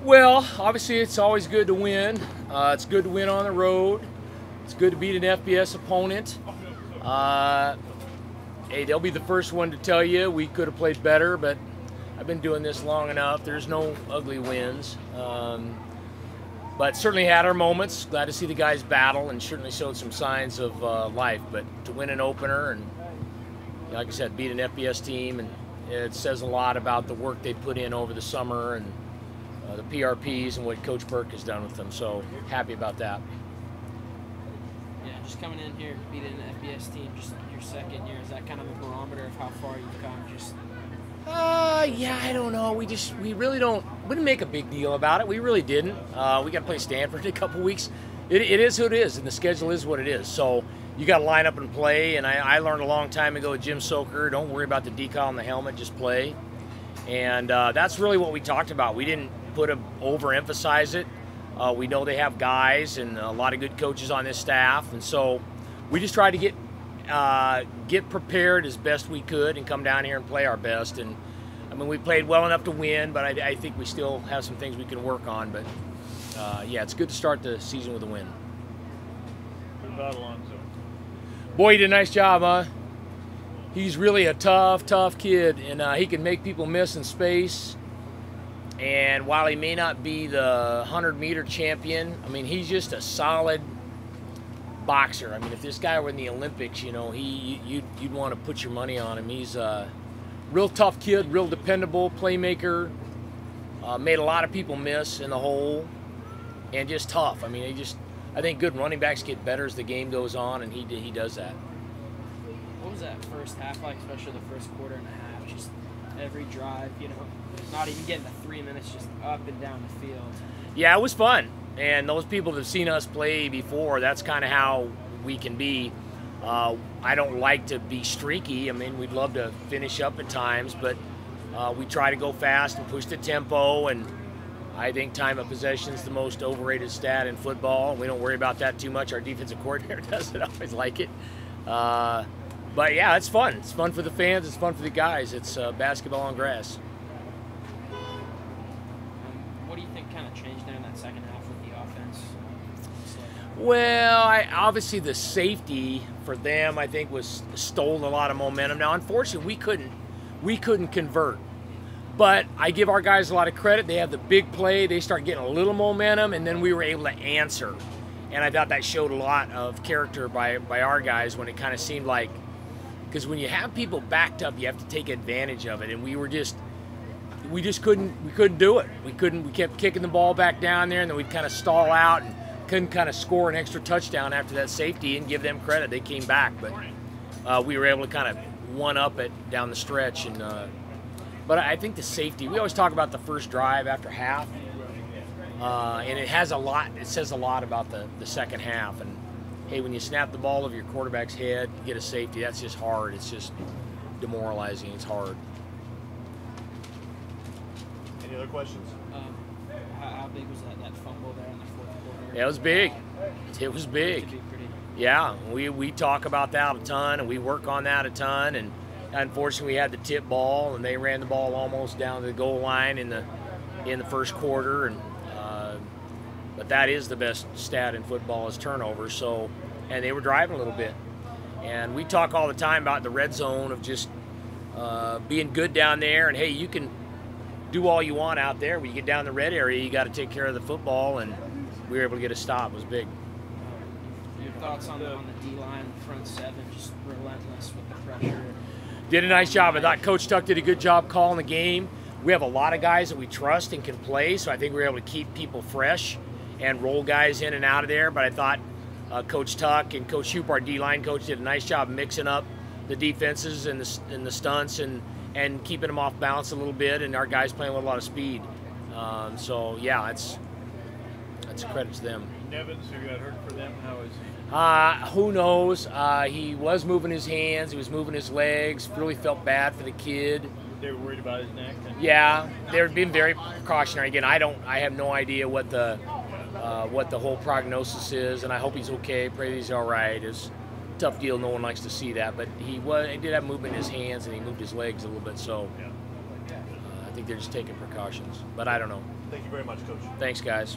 Well, obviously it's always good to win. It's good to win on the road. It's good to beat an FBS opponent. Hey, they'll be the first one to tell you we could have played better, but I've been doing this long enough. There's no ugly wins. But certainly had our moments. Glad to see the guys battle and certainly showed some signs of life. But to win an opener and, like I said, beat an FBS team, and it says a lot about the work they put in over the summer and the PRPs and what Coach Burke has done with them. So happy about that. Yeah, just coming in here, beating an FBS team, just your second year. Is that kind of a barometer of how far you've come? Yeah, I don't know. We really wouldn't make a big deal about it. We really didn't. We got to play Stanford in a couple weeks. It is who it is, and the schedule is what it is. So you got to line up and play. And I learned a long time ago with Jim Soker, don't worry about the decal on the helmet, just play. And that's really what we talked about. We didn't overemphasize it. We know they have guys and a lot of good coaches on this staff, and so we just tried to get prepared as best we could and come down here and play our best. And I mean, we played well enough to win, but I think we still have some things we can work on. But yeah, it's good to start the season with a win. What about Alonzo? Boy, he did a nice job, huh? He's really a tough kid, and he can make people miss in space. And while he may not be the 100-meter champion, I mean, he's just a solid boxer. I mean, if this guy were in the Olympics, you know, you'd want to put your money on him. He's a real tough kid, real dependable playmaker. Made a lot of people miss in the hole, and just tough. I mean, I think good running backs get better as the game goes on, and he does that. What was that first half like, especially the first quarter and a half? Just every drive, you know, not even getting to 3 minutes, just up and down the field. Yeah, it was fun. And those people that have seen us play before, that's kind of how we can be. I don't like to be streaky. I mean, we'd love to finish up at times, but we try to go fast and push the tempo. And I think time of possession is the most overrated stat in football. We don't worry about that too much. Our defensive coordinator doesn't always like it. But yeah, it's fun. It's fun for the fans. It's fun for the guys. It's basketball on grass. What do you think kind of changed there in that second half with the offense? Well, obviously the safety for them, I think, stole a lot of momentum. Now, unfortunately, we couldn't convert. But I give our guys a lot of credit. They have the big play. They start getting a little momentum, and then we were able to answer. And I thought that showed a lot of character by our guys when it kind of seemed like, because when you have people backed up, you have to take advantage of it. And we just couldn't do it. We kept kicking the ball back down there, and then we'd kind of stall out and couldn't kind of score an extra touchdown after that safety and give them credit. They came back, but we were able to kind of one-up it down the stretch. And but I think the safety, we always talk about the first drive after half, and it says a lot about the second half. And hey, when you snap the ball over your quarterback's head, get a safety, that's just hard. It's just demoralizing. It's hard. Any other questions? How big was that fumble there in the fourth quarter? Yeah, it was big. It was big. Yeah, we talk about that a ton, and we work on that a ton. And unfortunately, we had the tip ball, and they ran the ball almost down to the goal line in the first quarter. And but that is the best stat in football is turnovers. So, and they were driving a little bit. And we talk all the time about the red zone of just being good down there. And hey, you can do all you want out there. When you get down the red area, you got to take care of the football, and we were able to get a stop. It was big. Your thoughts on the D-line, front seven, just relentless with the pressure? Did a nice job. I thought Coach Tuck did a good job calling the game. We have a lot of guys that we trust and can play, so I think we were able to keep people fresh and roll guys in and out of there. But I thought Coach Tuck and Coach Houp, our D-line coach, did a nice job mixing up the defenses and the stunts and keeping them off balance a little bit, and our guys playing with a lot of speed. So yeah, that's a credit to them. Nevins, who got hurt for them, how is he? Who knows? He was moving his hands, he was moving his legs. Really felt bad for the kid. They were worried about his neck. Yeah, they're being very precautionary. Again, I have no idea what the whole prognosis is, and I hope he's okay. Pray he's all right. It's a tough deal. No one likes to see that, but he did have movement in his hands, and he moved his legs a little bit. So think they're just taking precautions, but I don't know. Thank you very much, Coach. Thanks, guys.